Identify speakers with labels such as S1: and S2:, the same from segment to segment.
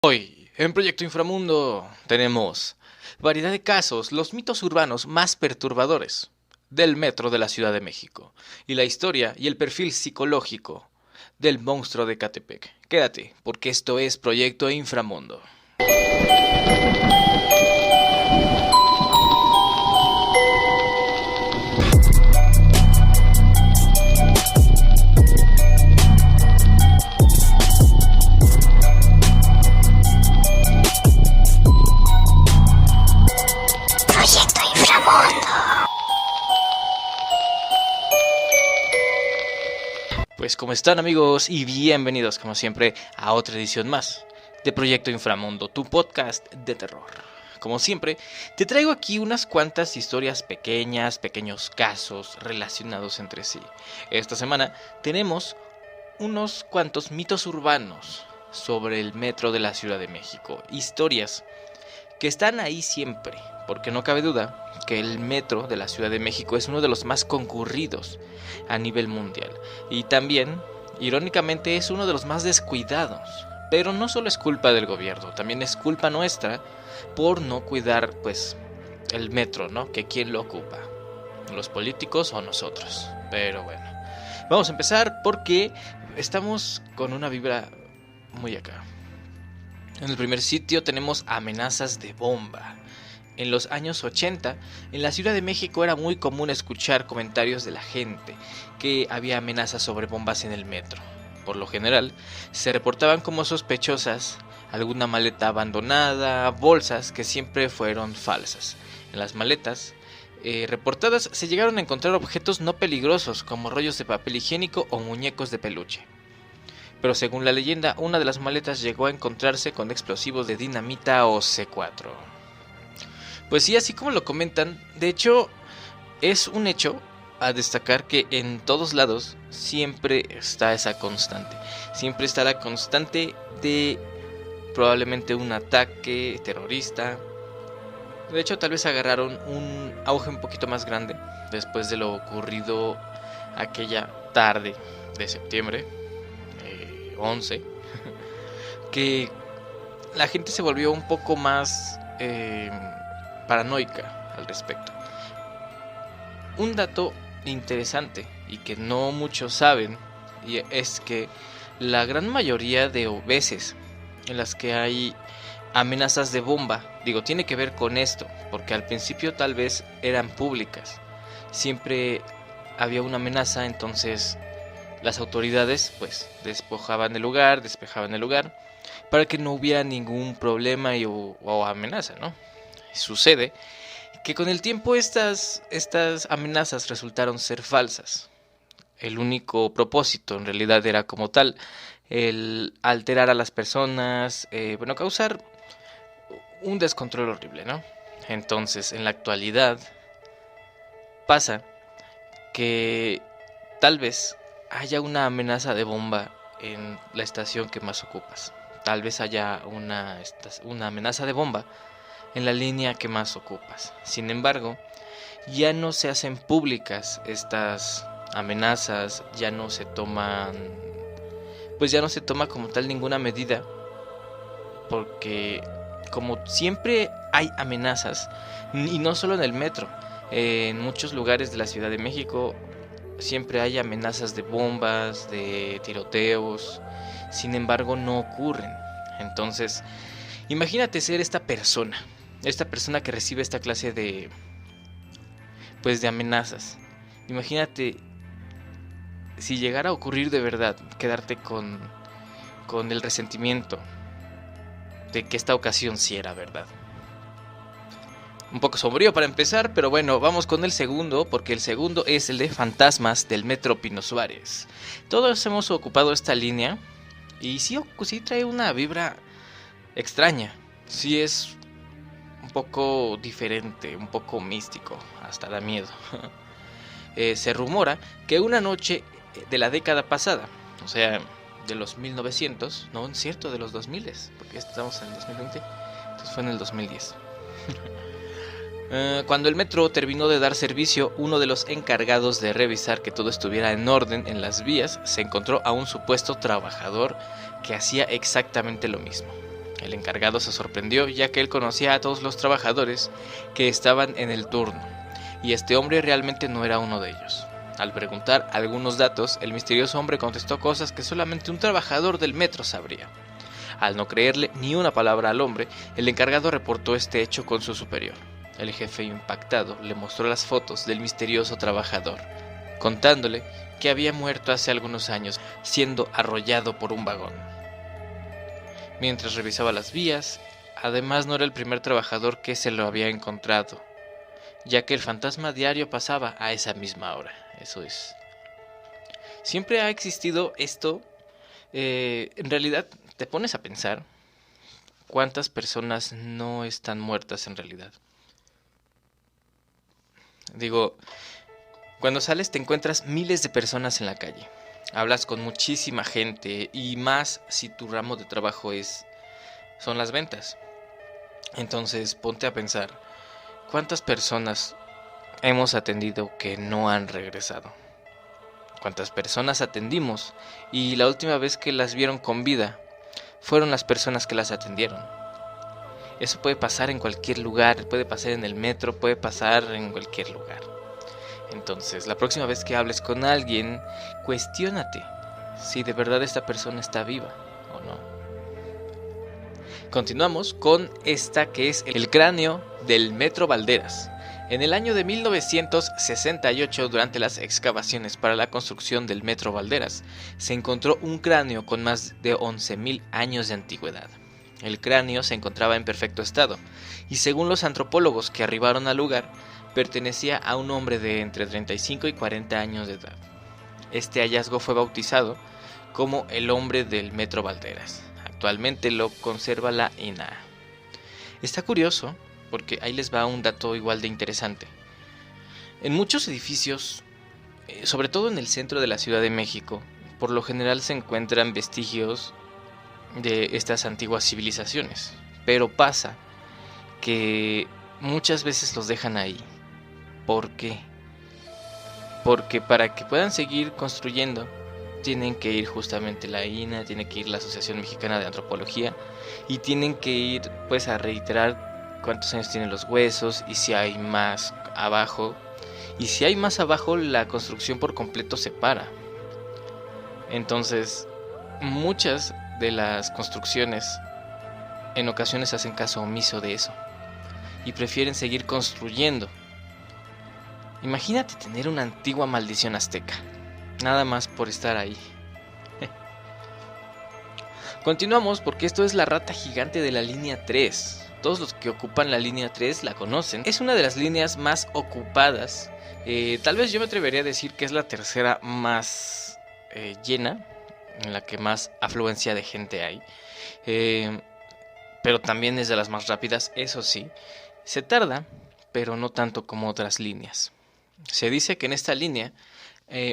S1: Hoy, en Proyecto Inframundo, tenemos variedad de casos, los mitos urbanos más perturbadores del metro de la Ciudad de México y la historia y el perfil psicológico del monstruo de Catepec. Quédate, porque esto es Proyecto Inframundo. Pues ¿cómo están, amigos? Y bienvenidos como siempre a otra edición más de Proyecto Inframundo, tu podcast de terror. Como siempre, te traigo aquí unas cuantas historias pequeños casos relacionados entre sí. Esta semana tenemos unos cuantos mitos urbanos sobre el metro de la Ciudad de México. Historias que están ahí siempre, porque no cabe duda que el metro de la Ciudad de México es uno de los más concurridos a nivel mundial. Y también, irónicamente, es uno de los más descuidados. Pero no solo es culpa del gobierno, también es culpa nuestra por no cuidar, pues, el metro, ¿no? Que quién lo ocupa, los políticos o nosotros. Pero bueno, vamos a empezar porque estamos con una vibra muy acá. En el primer sitio tenemos amenazas de bomba. En los años 80, en la Ciudad de México era muy común escuchar comentarios de la gente que había amenazas sobre bombas en el metro. Por lo general, se reportaban como sospechosas alguna maleta abandonada, bolsas que siempre fueron falsas. En las maletas reportadas se llegaron a encontrar objetos no peligrosos como rollos de papel higiénico o muñecos de peluche. Pero según la leyenda, una de las maletas llegó a encontrarse con explosivos de dinamita o C4. Pues sí, así como lo comentan, de hecho es un hecho a destacar que en todos lados siempre está esa constante. Siempre está la constante de probablemente un ataque terrorista. De hecho, tal vez agarraron un auge un poquito más grande después de lo ocurrido aquella tarde de septiembre 11, que la gente se volvió un poco más paranoica al respecto. Un dato interesante y que no muchos saben y es que la gran mayoría de veces en las que hay amenazas de bomba, tiene que ver con esto, porque al principio tal vez eran públicas, siempre había una amenaza, entonces las autoridades pues despejaban el lugar para que no hubiera ningún problema o amenaza, ¿no? Sucede que con el tiempo estas amenazas resultaron ser falsas. El único propósito en realidad era como tal el alterar a las personas, causar un descontrol horrible, ¿no? Entonces, en la actualidad pasa que tal vez haya una amenaza de bomba en la estación que más ocupas. Tal vez haya una amenaza de bomba en la línea que más ocupas. Sin embargo, ya no se hacen públicas estas amenazas, ya no se toma como tal ninguna medida, porque como siempre hay amenazas, y no solo en el metro, en muchos lugares de la Ciudad de México siempre hay amenazas de bombas, de tiroteos, sin embargo no ocurren. Entonces, imagínate ser esta persona que recibe esta clase de amenazas. Imagínate si llegara a ocurrir de verdad, quedarte con el resentimiento de que esta ocasión sí era verdad. Un poco sombrío para empezar, pero bueno, vamos con el segundo, porque el segundo es el de fantasmas del metro Pino Suárez. Todos hemos ocupado esta línea y sí trae una vibra extraña. Sí es un poco diferente, un poco místico, hasta da miedo. Se rumora que una noche de la década pasada, o sea, de los 1900, no es cierto, de los 2000, porque estamos en el 2020, entonces fue en el 2010. Cuando el metro terminó de dar servicio, uno de los encargados de revisar que todo estuviera en orden en las vías se encontró a un supuesto trabajador que hacía exactamente lo mismo. El encargado se sorprendió ya que él conocía a todos los trabajadores que estaban en el turno, y este hombre realmente no era uno de ellos. Al preguntar algunos datos, el misterioso hombre contestó cosas que solamente un trabajador del metro sabría. Al no creerle ni una palabra al hombre, el encargado reportó este hecho con su superior. El jefe, impactado, le mostró las fotos del misterioso trabajador, contándole que había muerto hace algunos años, siendo arrollado por un vagón. Mientras revisaba las vías, además no era el primer trabajador que se lo había encontrado, ya que el fantasma diario pasaba a esa misma hora. Eso es. Siempre ha existido esto. En realidad, te pones a pensar cuántas personas no están muertas en realidad. Digo, cuando sales te encuentras miles de personas en la calle. Hablas con muchísima gente, y más si tu ramo de trabajo son las ventas. Entonces ponte a pensar, ¿cuántas personas hemos atendido que no han regresado? ¿Cuántas personas atendimos y la última vez que las vieron con vida fueron las personas que las atendieron? Eso puede pasar en cualquier lugar, puede pasar en el metro, puede pasar en cualquier lugar. Entonces, la próxima vez que hables con alguien, cuestiónate si de verdad esta persona está viva o no. Continuamos con esta que es el cráneo del Metro Valderas. En el año de 1968, durante las excavaciones para la construcción del Metro Valderas, se encontró un cráneo con más de 11.000 años de antigüedad. El cráneo se encontraba en perfecto estado, y según los antropólogos que arribaron al lugar, pertenecía a un hombre de entre 35 y 40 años de edad. Este hallazgo fue bautizado como el hombre del Metro Valderas. Actualmente lo conserva la INAH. Está curioso, porque ahí les va un dato igual de interesante. En muchos edificios, sobre todo en el centro de la Ciudad de México, por lo general se encuentran vestigios de estas antiguas civilizaciones. Pero pasa que muchas veces los dejan ahí. ¿Por qué? Porque para que puedan seguir construyendo, tienen que ir justamente la INAH, tiene que ir la Asociación Mexicana de Antropología, y tienen que ir pues a reiterar cuántos años tienen los huesos y si hay más abajo. Y si hay más abajo, la construcción por completo se para. Entonces, muchas de las construcciones en ocasiones hacen caso omiso de eso y prefieren seguir construyendo. Imagínate tener una antigua maldición azteca, nada más por estar ahí. Continuamos porque esto es la rata gigante de la línea 3. Todos los que ocupan la línea 3 la conocen. Es una de las líneas más ocupadas. Tal vez yo me atrevería a decir que es la tercera más llena, en la que más afluencia de gente hay. Pero también es de las más rápidas, eso sí. Se tarda, pero no tanto como otras líneas. Se dice que en esta línea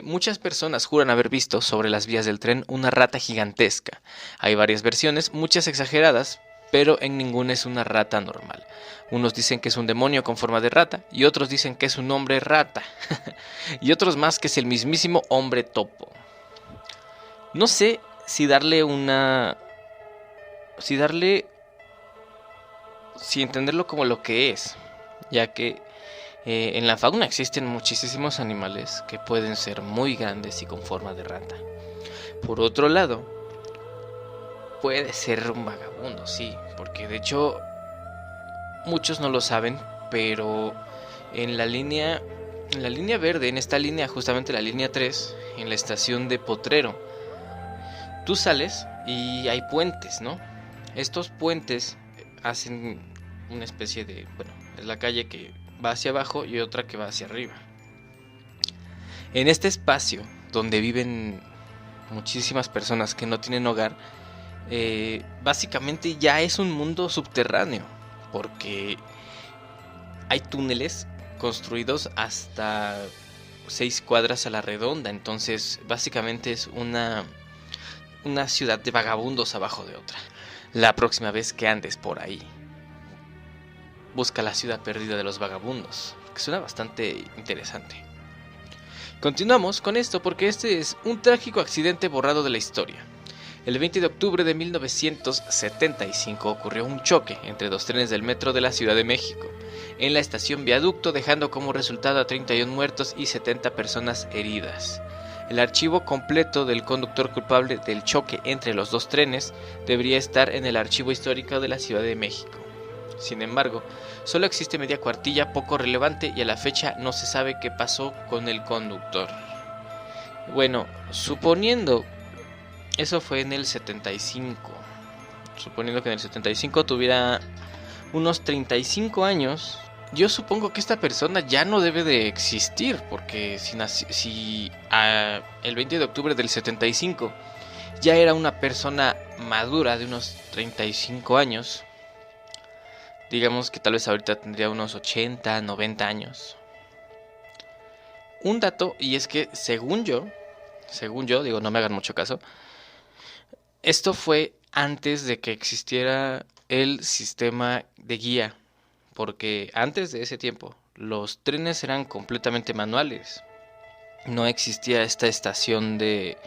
S1: muchas personas juran haber visto sobre las vías del tren una rata gigantesca. Hay varias versiones, muchas exageradas, pero en ninguna es una rata normal. Unos dicen que es un demonio con forma de rata, y otros dicen que es un hombre rata, y otros más que es el mismísimo hombre topo. No sé si entenderlo como lo que es, ya que en la fauna existen muchísimos animales que pueden ser muy grandes y con forma de rata. Por otro lado, puede ser un vagabundo, sí, porque de hecho muchos no lo saben, pero en la línea verde, en esta línea, justamente la línea 3, en la estación de Potrero, tú sales y hay puentes, ¿no? Estos puentes hacen una especie de, bueno, es la calle que va hacia abajo y otra que va hacia arriba. En este espacio donde viven muchísimas personas que no tienen hogar, básicamente ya es un mundo subterráneo, porque hay túneles construidos hasta 6 cuadras a la redonda. Entonces básicamente es una ciudad de vagabundos abajo de otra. La próxima vez que andes por ahí, busca la ciudad perdida de los vagabundos, que suena bastante interesante. Continuamos con esto porque este es un trágico accidente borrado de la historia. El 20 de octubre de 1975 ocurrió un choque entre dos trenes del metro de la Ciudad de México en la estación Viaducto, dejando como resultado a 31 muertos y 70 personas heridas. El archivo completo del conductor culpable del choque entre los dos trenes debería estar en el Archivo Histórico de la Ciudad de México. Sin embargo, solo existe media cuartilla poco relevante y a la fecha no se sabe qué pasó con el conductor. Bueno, suponiendo, eso fue en el 75, suponiendo que en el 75 tuviera unos 35 años, yo supongo que esta persona ya no debe de existir, porque si el 20 de octubre del 75 ya era una persona madura de unos 35 años, digamos que tal vez ahorita tendría unos 80, 90 años. Un dato, y es que según yo, digo, no me hagan mucho caso, esto fue antes de que existiera el sistema de guía, porque antes de ese tiempo los trenes eran completamente manuales. No existía esta estación de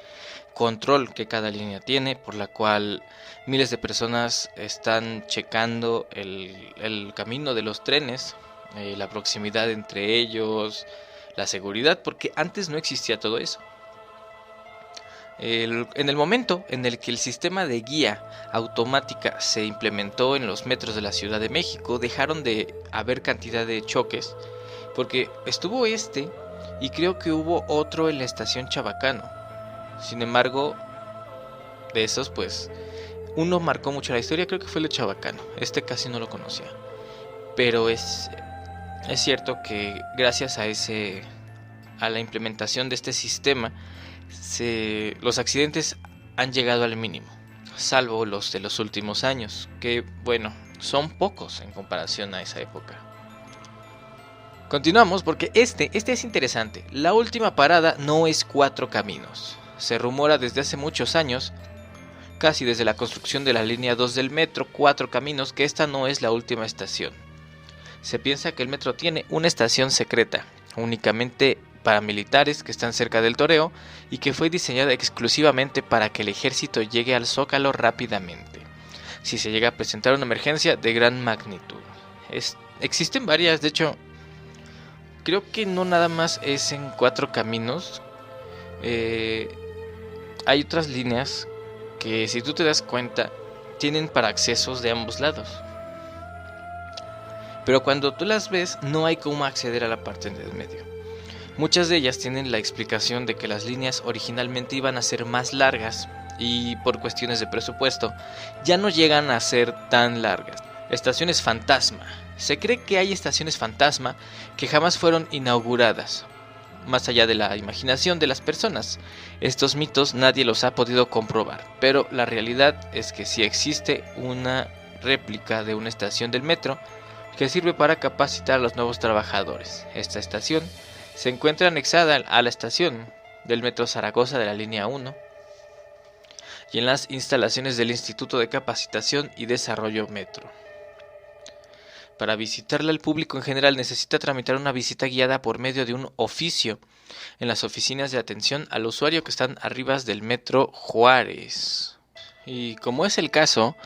S1: control que cada línea tiene, por la cual miles de personas están checando el camino de los trenes, la proximidad entre ellos, la seguridad, porque antes no existía todo eso. En el momento en el que el sistema de guía automática se implementó en los metros de la Ciudad de México, dejaron de haber cantidad de choques, porque estuvo y creo que hubo otro en la estación Chabacano. Sin embargo, de esos pues uno marcó mucho la historia, creo que fue el de Chabacano, casi no lo conocía, pero es cierto que gracias a la implementación de este sistema, los accidentes han llegado al mínimo, salvo los de los últimos años, que bueno, son pocos en comparación a esa época. Continuamos porque este es interesante. La última parada no es Cuatro Caminos. Se rumora desde hace muchos años, casi desde la construcción de la línea 2 del metro Cuatro Caminos, que esta no es la última estación. Se piensa que el metro tiene una estación secreta, únicamente para militares que están cerca del Toreo, y que fue diseñada exclusivamente para que el ejército llegue al Zócalo rápidamente, si se llega a presentar una emergencia de gran magnitud. Existen varias, de hecho, creo que no nada más es en Cuatro Caminos, hay otras líneas que, si tú te das cuenta, tienen para accesos de ambos lados, pero cuando tú las ves no hay cómo acceder a la parte del medio. Muchas de ellas tienen la explicación de que las líneas originalmente iban a ser más largas y por cuestiones de presupuesto ya no llegan a ser tan largas. Estaciones fantasma. Se cree que hay estaciones fantasma que jamás fueron inauguradas. Más allá de la imaginación de las personas, estos mitos nadie los ha podido comprobar, pero la realidad es que sí existe una réplica de una estación del metro que sirve para capacitar a los nuevos trabajadores. Esta estación se encuentra anexada a la estación del metro Zaragoza de la línea 1 y en las instalaciones del Instituto de Capacitación y Desarrollo Metro. Para visitarla, el público en general necesita tramitar una visita guiada por medio de un oficio en las oficinas de atención al usuario que están arriba del metro Juárez. Y como es el caso,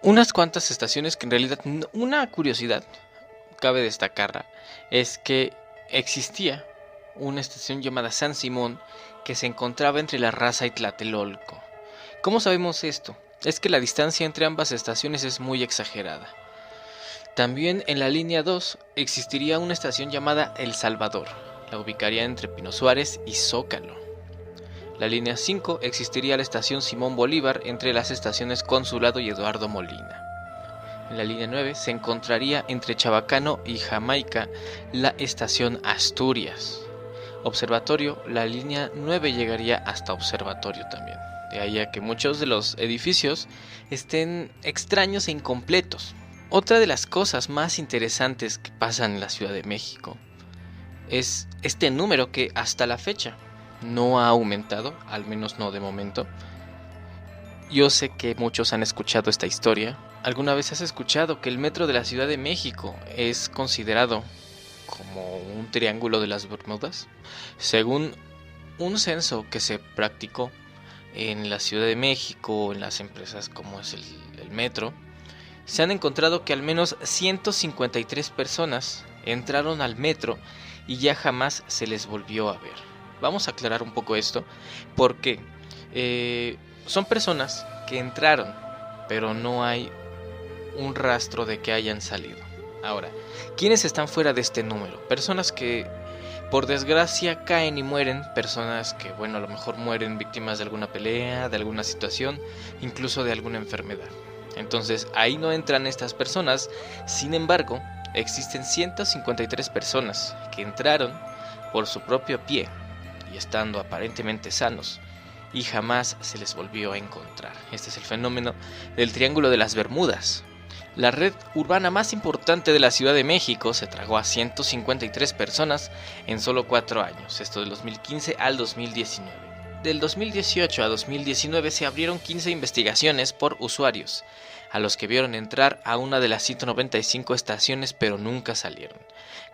S1: unas cuantas estaciones que en realidad, una curiosidad cabe destacarla, es que existía una estación llamada San Simón que se encontraba entre La Raza y Tlatelolco. ¿Cómo sabemos esto? Es que la distancia entre ambas estaciones es muy exagerada. También en la línea 2 existiría una estación llamada El Salvador, la ubicaría entre Pino Suárez y Zócalo. La línea 5 existiría la estación Simón Bolívar entre las estaciones Consulado y Eduardo Molina. En la línea 9 se encontraría entre Chabacano y Jamaica la estación Asturias. Observatorio, la línea 9 llegaría hasta Observatorio también. De ahí a que muchos de los edificios estén extraños e incompletos. Otra de las cosas más interesantes que pasan en la Ciudad de México es este número que hasta la fecha no ha aumentado, al menos no de momento. Yo sé que muchos han escuchado esta historia. ¿Alguna vez has escuchado que el metro de la Ciudad de México es considerado como un triángulo de las Bermudas? Según un censo que se practicó, en la Ciudad de México, en las empresas como es el metro, se han encontrado que al menos 153 personas entraron al metro y ya jamás se les volvió a ver. Vamos a aclarar un poco esto, porque son personas que entraron, pero no hay un rastro de que hayan salido. Ahora, ¿quiénes están fuera de este número? Personas que por desgracia caen y mueren, personas que, bueno, a lo mejor mueren víctimas de alguna pelea, de alguna situación, incluso de alguna enfermedad. Entonces, ahí no entran estas personas. Sin embargo, existen 153 personas que entraron por su propio pie y estando aparentemente sanos y jamás se les volvió a encontrar. Este es el fenómeno del Triángulo de las Bermudas. La red urbana más importante de la Ciudad de México se tragó a 153 personas en solo 4 años, esto del 2015 al 2019. Del 2018 a 2019 se abrieron 15 investigaciones por usuarios, a los que vieron entrar a una de las 195 estaciones pero nunca salieron.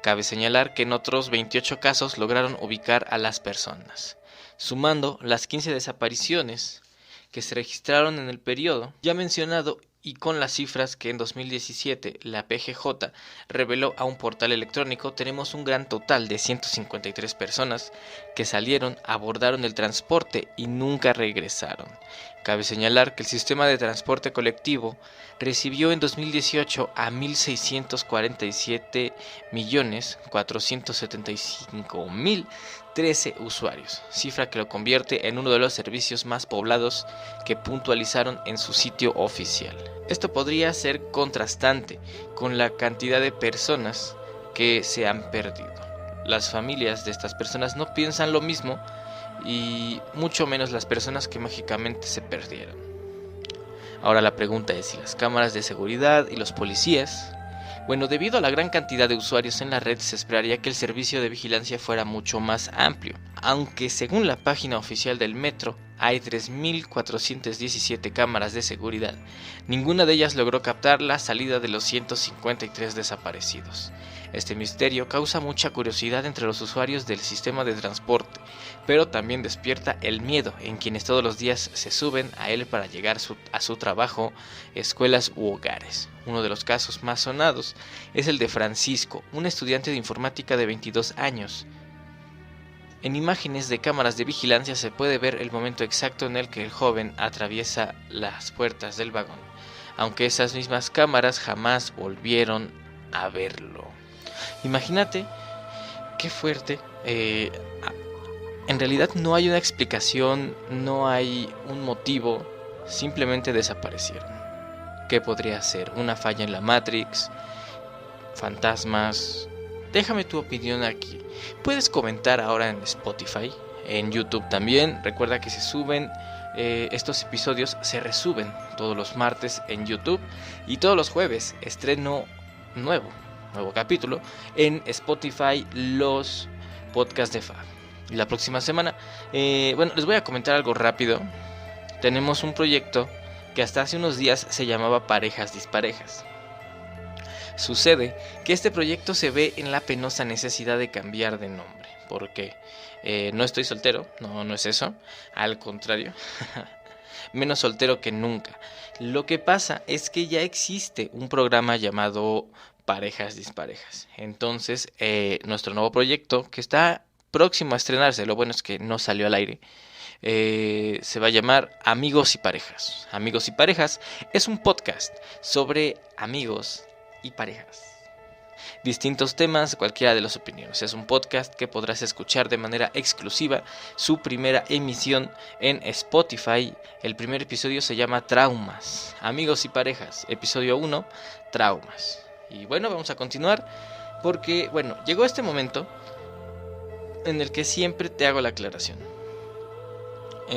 S1: Cabe señalar que en otros 28 casos lograron ubicar a las personas. Sumando las 15 desapariciones que se registraron en el periodo ya mencionado y con las cifras que en 2017 la PGJ reveló a un portal electrónico, tenemos un gran total de 153 personas que salieron, abordaron el transporte y nunca regresaron. Cabe señalar que el sistema de transporte colectivo recibió en 2018 a 1.647.475.013 usuarios, cifra que lo convierte en uno de los servicios más poblados que puntualizaron en su sitio oficial. Esto podría ser contrastante con la cantidad de personas que se han perdido. Las familias de estas personas no piensan lo mismo y mucho menos las personas que mágicamente se perdieron. Ahora la pregunta es si las cámaras de seguridad y los policías. Bueno, debido a la gran cantidad de usuarios en la red se esperaría que el servicio de vigilancia fuera mucho más amplio, aunque según la página oficial del metro hay 3.417 cámaras de seguridad. Ninguna de ellas logró captar la salida de los 153 desaparecidos. Este misterio causa mucha curiosidad entre los usuarios del sistema de transporte, pero también despierta el miedo en quienes todos los días se suben a él para llegar a su trabajo, escuelas u hogares. Uno de los casos más sonados es el de Francisco, un estudiante de informática de 22 años. En imágenes de cámaras de vigilancia se puede ver el momento exacto en el que el joven atraviesa las puertas del vagón, aunque esas mismas cámaras jamás volvieron a verlo. Imagínate qué fuerte. En realidad no hay una explicación, no hay un motivo, simplemente desaparecieron. ¿Qué podría ser? ¿Una falla en la Matrix? ¿Fantasmas? Déjame tu opinión aquí. Puedes comentar ahora en Spotify, en YouTube también. Recuerda que se suben estos episodios, se resuben todos los martes en YouTube y todos los jueves estreno nuevo capítulo en Spotify, los podcasts de Fab. Y la próxima semana, les voy a comentar algo rápido. Tenemos un proyecto que hasta hace unos días se llamaba Parejas Disparejas. Sucede que este proyecto se ve en la penosa necesidad de cambiar de nombre, porque no estoy soltero, no es eso, al contrario, menos soltero que nunca. Lo que pasa es que ya existe un programa llamado Parejas Disparejas. Entonces, nuestro nuevo proyecto, que está próximo a estrenarse, lo bueno es que no salió al aire, se va a llamar Amigos y Parejas. Amigos y Parejas es un podcast sobre amigos y parejas. Distintos temas, cualquiera de las opiniones. Es un podcast que podrás escuchar de manera exclusiva. Su primera emisión en Spotify. El primer episodio se llama Traumas. Amigos y Parejas. Episodio 1, Traumas. Y bueno, vamos a continuar porque, llegó este momento en el que siempre te hago la aclaración.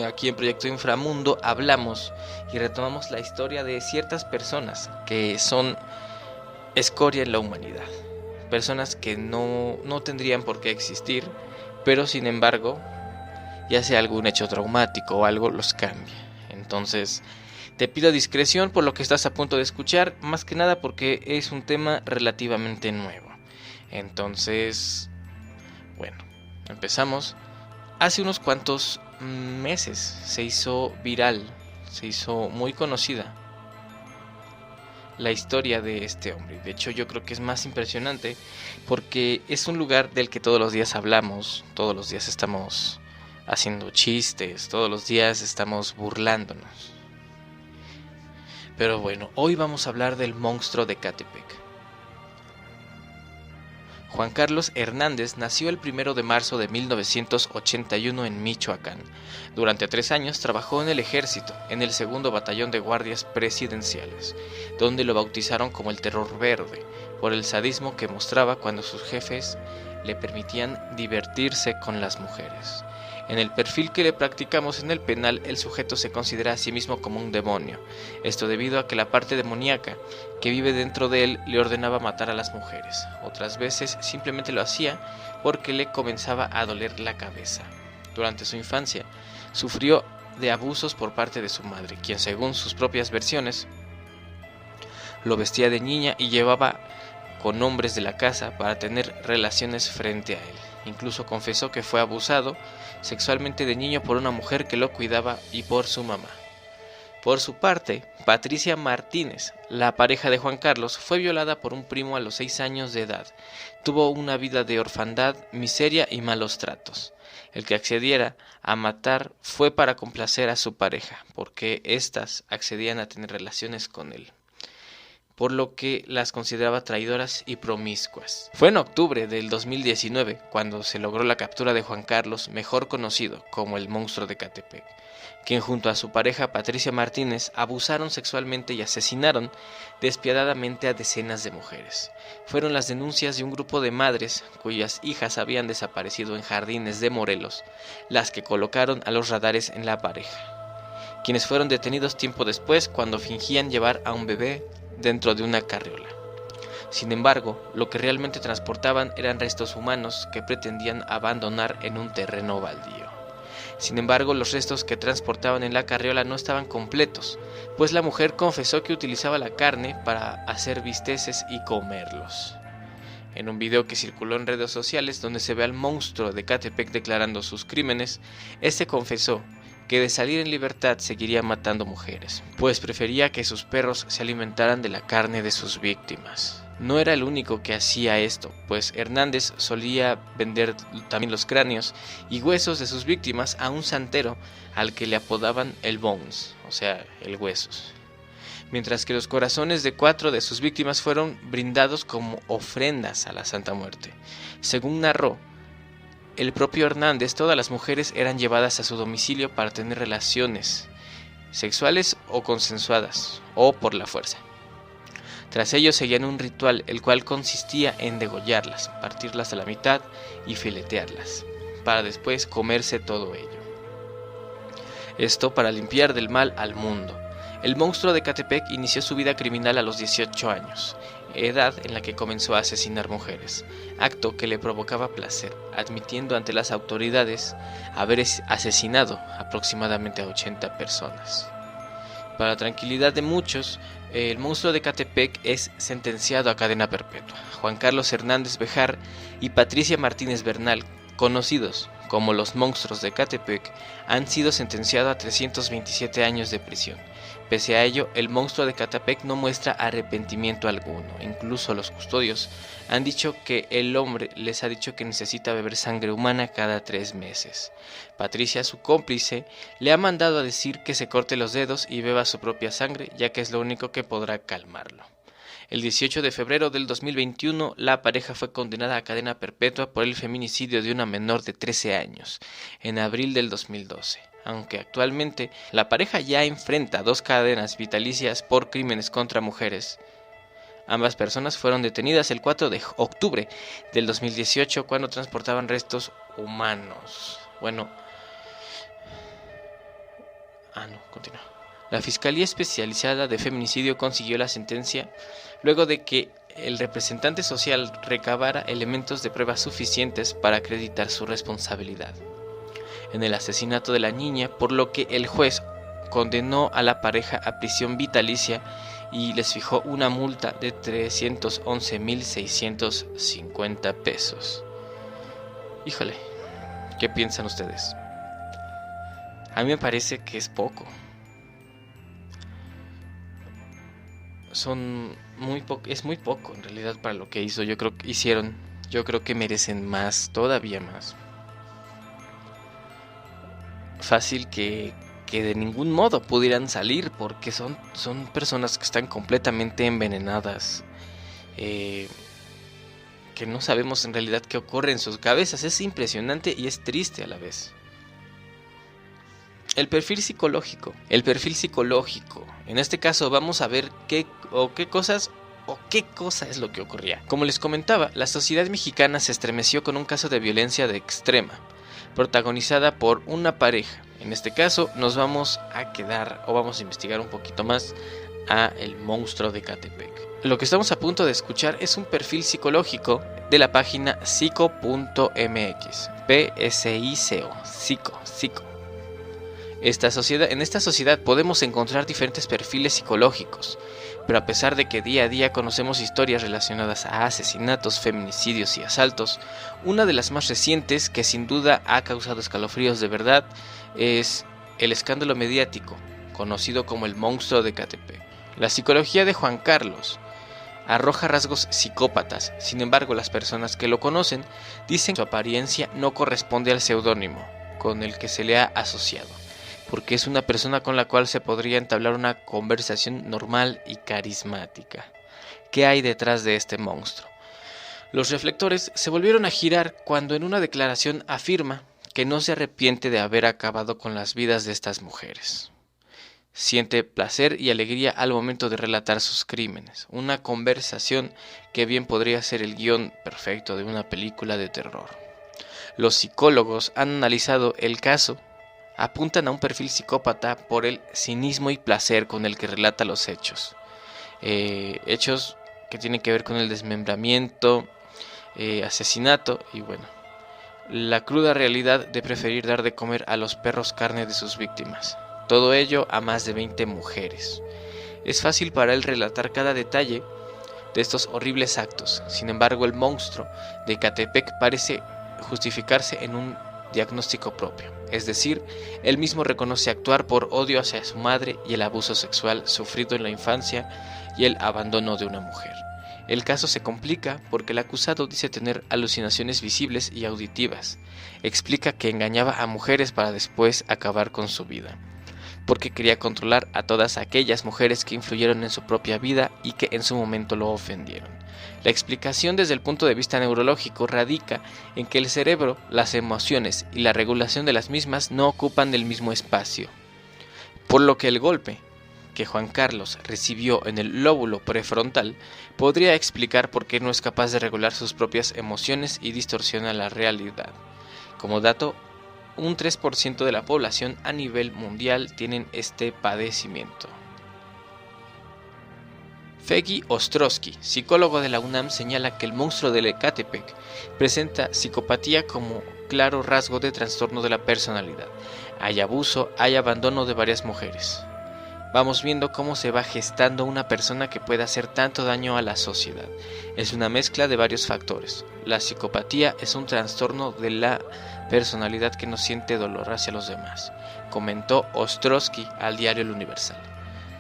S1: Aquí en Proyecto Inframundo hablamos y retomamos la historia de ciertas personas que son escoria en la humanidad. Personas que no tendrían por qué existir, pero sin embargo, ya sea algún hecho traumático o algo, los cambia. Entonces, te pido discreción por lo que estás a punto de escuchar, más que nada porque es un tema relativamente nuevo. Entonces, empezamos. Hace unos cuantos meses se hizo viral, se hizo muy conocida la historia de este hombre. De hecho, yo creo que es más impresionante porque es un lugar del que todos los días hablamos, todos los días estamos haciendo chistes, todos los días estamos burlándonos. Pero bueno, hoy vamos a hablar del monstruo de Ecatepec. Juan Carlos Hernández nació el 1 de marzo de 1981 en Michoacán. Durante 3 años trabajó en el ejército, en el 2º Batallón de Guardias Presidenciales, donde lo bautizaron como el Terror Verde, por el sadismo que mostraba cuando sus jefes le permitían divertirse con las mujeres. En el perfil que le practicamos en el penal, el sujeto se considera a sí mismo como un demonio. Esto debido a que la parte demoníaca que vive dentro de él le ordenaba matar a las mujeres. Otras veces simplemente lo hacía porque le comenzaba a doler la cabeza. Durante su infancia, sufrió de abusos por parte de su madre, quien según sus propias versiones, lo vestía de niña y llevaba con hombres de la casa para tener relaciones frente a él. Incluso confesó que fue abusado sexualmente de niño por una mujer que lo cuidaba y por su mamá. Por su parte, Patricia Martínez, la pareja de Juan Carlos, fue violada por un primo a los 6 años de edad. Tuvo una vida de orfandad, miseria y malos tratos. El que accediera a matar fue para complacer a su pareja, porque éstas accedían a tener relaciones con él, por lo que las consideraba traidoras y promiscuas. Fue en octubre del 2019 cuando se logró la captura de Juan Carlos, mejor conocido como el monstruo de Ecatepec, quien junto a su pareja Patricia Martínez abusaron sexualmente y asesinaron despiadadamente a decenas de mujeres. Fueron las denuncias de un grupo de madres cuyas hijas habían desaparecido en jardines de Morelos las que colocaron a los radares en la pareja, quienes fueron detenidos tiempo después cuando fingían llevar a un bebé dentro de una carriola. Sin embargo, lo que realmente transportaban eran restos humanos que pretendían abandonar en un terreno baldío. Sin embargo, los restos que transportaban en la carriola no estaban completos, pues la mujer confesó que utilizaba la carne para hacer bisteces y comerlos. En un video que circuló en redes sociales donde se ve al monstruo de Ecatepec declarando sus crímenes, este confesó que de salir en libertad seguiría matando mujeres, pues prefería que sus perros se alimentaran de la carne de sus víctimas. No era el único que hacía esto, pues Hernández solía vender también los cráneos y huesos de sus víctimas a un santero al que le apodaban el Bones, o sea, el Huesos, mientras que los corazones de 4 de sus víctimas fueron brindados como ofrendas a la Santa Muerte. Según narró el propio Hernández, todas las mujeres eran llevadas a su domicilio para tener relaciones sexuales o consensuadas, o por la fuerza. Tras ello seguían un ritual, el cual consistía en degollarlas, partirlas a la mitad y filetearlas, para después comerse todo ello. Esto para limpiar del mal al mundo. El monstruo de Ecatepec inició su vida criminal a los 18 años, edad en la que comenzó a asesinar mujeres, acto que le provocaba placer, admitiendo ante las autoridades haber asesinado aproximadamente a 80 personas. Para la tranquilidad de muchos, el monstruo de Ecatepec es sentenciado a cadena perpetua. Juan Carlos Hernández Bejar y Patricia Martínez Bernal, conocidos como los monstruos de Ecatepec, han sido sentenciados a 327 años de prisión. Pese a ello, el monstruo de Ecatepec no muestra arrepentimiento alguno. Incluso los custodios han dicho que el hombre les ha dicho que necesita beber sangre humana cada 3 meses. Patricia, su cómplice, le ha mandado a decir que se corte los dedos y beba su propia sangre, ya que es lo único que podrá calmarlo. El 18 de febrero del 2021, la pareja fue condenada a cadena perpetua por el feminicidio de una menor de 13 años, en abril del 2012. Aunque actualmente la pareja ya enfrenta 2 cadenas vitalicias por crímenes contra mujeres. Ambas personas fueron detenidas el 4 de octubre del 2018 cuando transportaban restos humanos. Continúa. La Fiscalía Especializada de Feminicidio consiguió la sentencia luego de que el representante social recabara elementos de prueba suficientes para acreditar su responsabilidad en el asesinato de la niña, por lo que el juez condenó a la pareja a prisión vitalicia y les fijó una multa de 311,650 pesos. Híjole, ¿qué piensan ustedes? A mí me parece que es poco. Es muy poco en realidad para lo que hicieron. Yo creo que merecen más, todavía más. Fácil que de ningún modo pudieran salir porque son personas que están completamente envenenadas. Que no sabemos en realidad qué ocurre en sus cabezas. Es impresionante y es triste a la vez. El perfil psicológico. En este caso vamos a ver qué cosa es lo que ocurría. Como les comentaba, la sociedad mexicana se estremeció con un caso de violencia de extrema, protagonizada por una pareja. En este caso nos vamos a investigar un poquito más a el monstruo de Ecatepec. Lo que estamos a punto de escuchar es un perfil psicológico de la página psico.mx. Psico. En esta sociedad podemos encontrar diferentes perfiles psicológicos, pero a pesar de que día a día conocemos historias relacionadas a asesinatos, feminicidios y asaltos, una de las más recientes que sin duda ha causado escalofríos de verdad es el escándalo mediático, conocido como el monstruo de Ecatepec. La psicología de Juan Carlos arroja rasgos psicópatas, sin embargo las personas que lo conocen dicen que su apariencia no corresponde al seudónimo con el que se le ha asociado, porque es una persona con la cual se podría entablar una conversación normal y carismática. ¿Qué hay detrás de este monstruo? Los reflectores se volvieron a girar cuando en una declaración afirma que no se arrepiente de haber acabado con las vidas de estas mujeres. Siente placer y alegría al momento de relatar sus crímenes, una conversación que bien podría ser el guión perfecto de una película de terror. Los psicólogos han analizado el caso, apuntan a un perfil psicópata por el cinismo y placer con el que relata los hechos. Hechos que tienen que ver con el desmembramiento, asesinato y bueno, la cruda realidad de preferir dar de comer a los perros carne de sus víctimas. Todo ello a más de 20 mujeres. Es fácil para él relatar cada detalle de estos horribles actos. Sin embargo, el monstruo de Ecatepec parece justificarse en un diagnóstico propio. Es decir, él mismo reconoce actuar por odio hacia su madre y el abuso sexual sufrido en la infancia y el abandono de una mujer. El caso se complica porque el acusado dice tener alucinaciones visibles y auditivas. Explica que engañaba a mujeres para después acabar con su vida, porque quería controlar a todas aquellas mujeres que influyeron en su propia vida y que en su momento lo ofendieron. La explicación desde el punto de vista neurológico radica en que el cerebro, las emociones y la regulación de las mismas no ocupan el mismo espacio, por lo que el golpe que Juan Carlos recibió en el lóbulo prefrontal podría explicar por qué no es capaz de regular sus propias emociones y distorsiona la realidad. Como dato, un 3% de la población a nivel mundial tienen este padecimiento. Feggy Ostrowski, psicólogo de la UNAM, señala que el monstruo de Ecatepec presenta psicopatía como claro rasgo de trastorno de la personalidad. Hay abuso, hay abandono de varias mujeres. Vamos viendo cómo se va gestando una persona que puede hacer tanto daño a la sociedad. Es una mezcla de varios factores. La psicopatía es un trastorno de la personalidad que no siente dolor hacia los demás, comentó Ostrowski al diario El Universal.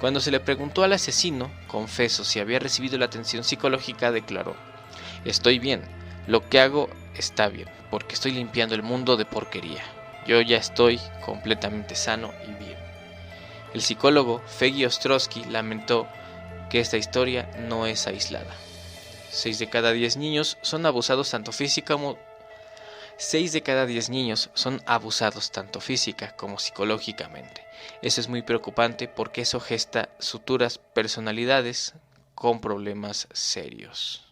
S1: Cuando se le preguntó al asesino, confeso, si había recibido la atención psicológica, declaró: "Estoy bien, lo que hago está bien, porque estoy limpiando el mundo de porquería. Yo ya estoy completamente sano y bien". El psicólogo Feggy Ostrowski lamentó que esta historia no es aislada. 6 de cada 10 niños son abusados tanto física como psicológicamente. Eso es muy preocupante porque eso gesta futuras personalidades con problemas serios.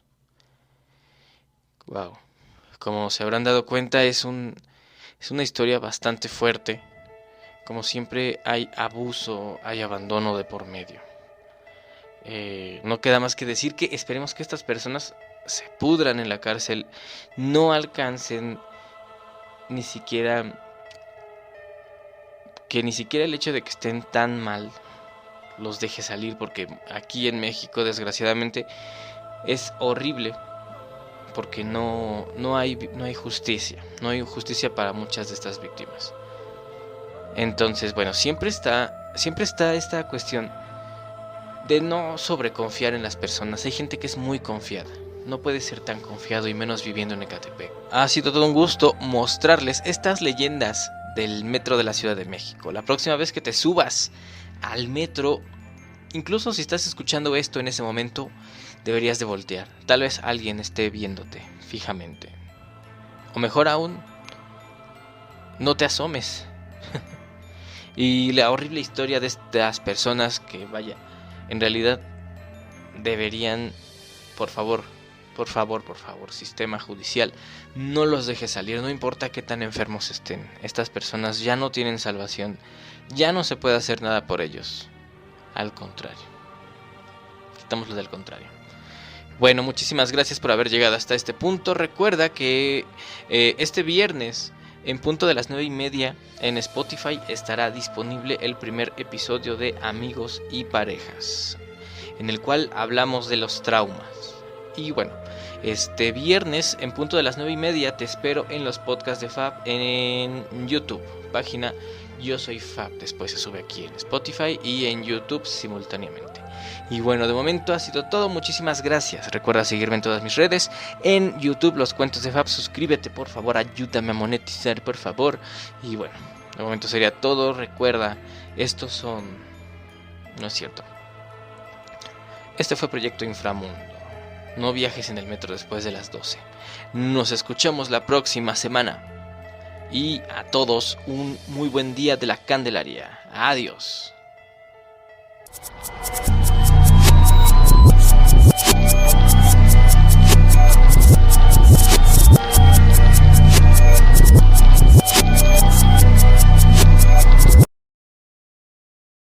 S1: Wow. Como se habrán dado cuenta, es una historia bastante fuerte. Como siempre hay abuso, hay abandono de por medio. No queda más que decir que esperemos que estas personas se pudran en la cárcel, no alcancen ni siquiera el hecho de que estén tan mal los deje salir, porque aquí en México desgraciadamente es horrible porque no hay justicia, no hay justicia para muchas de estas víctimas. Entonces, bueno, siempre está esta cuestión de no sobreconfiar en las personas. Hay gente que es muy confiada. No puede ser tan confiado, y menos viviendo en Ecatepec. Ha sido todo un gusto mostrarles estas leyendas del metro de la Ciudad de México. La próxima vez que te subas al metro, incluso si estás escuchando esto en ese momento, deberías de voltear. Tal vez alguien esté viéndote fijamente. O mejor aún, no te asomes. Y la horrible historia de estas personas que, vaya, en realidad deberían, por favor, sistema judicial, no los deje salir, no importa qué tan enfermos estén. Estas personas ya no tienen salvación, ya no se puede hacer nada por ellos. Al contrario, quitámoslo del contrario. Bueno, muchísimas gracias por haber llegado hasta este punto. Recuerda que este viernes, en punto de las 9:30, en Spotify estará disponible el primer episodio de Amigos y Parejas, en el cual hablamos de los traumas. Y bueno, este viernes, en punto de las 9:30, te espero en los podcasts de Fab en YouTube, página Yo Soy Fab. Después se sube aquí en Spotify y en YouTube simultáneamente. Y bueno, de momento ha sido todo. Muchísimas gracias. Recuerda seguirme en todas mis redes. En YouTube, Los Cuentos de Fab. Suscríbete, por favor. Ayúdame a monetizar, por favor. Y bueno, de momento sería todo. Recuerda, estos son... No es cierto. Este fue Proyecto Inframundo. No viajes en el metro después de las 12. Nos escuchamos la próxima semana. Y a todos un muy buen día de la Candelaria. Adiós.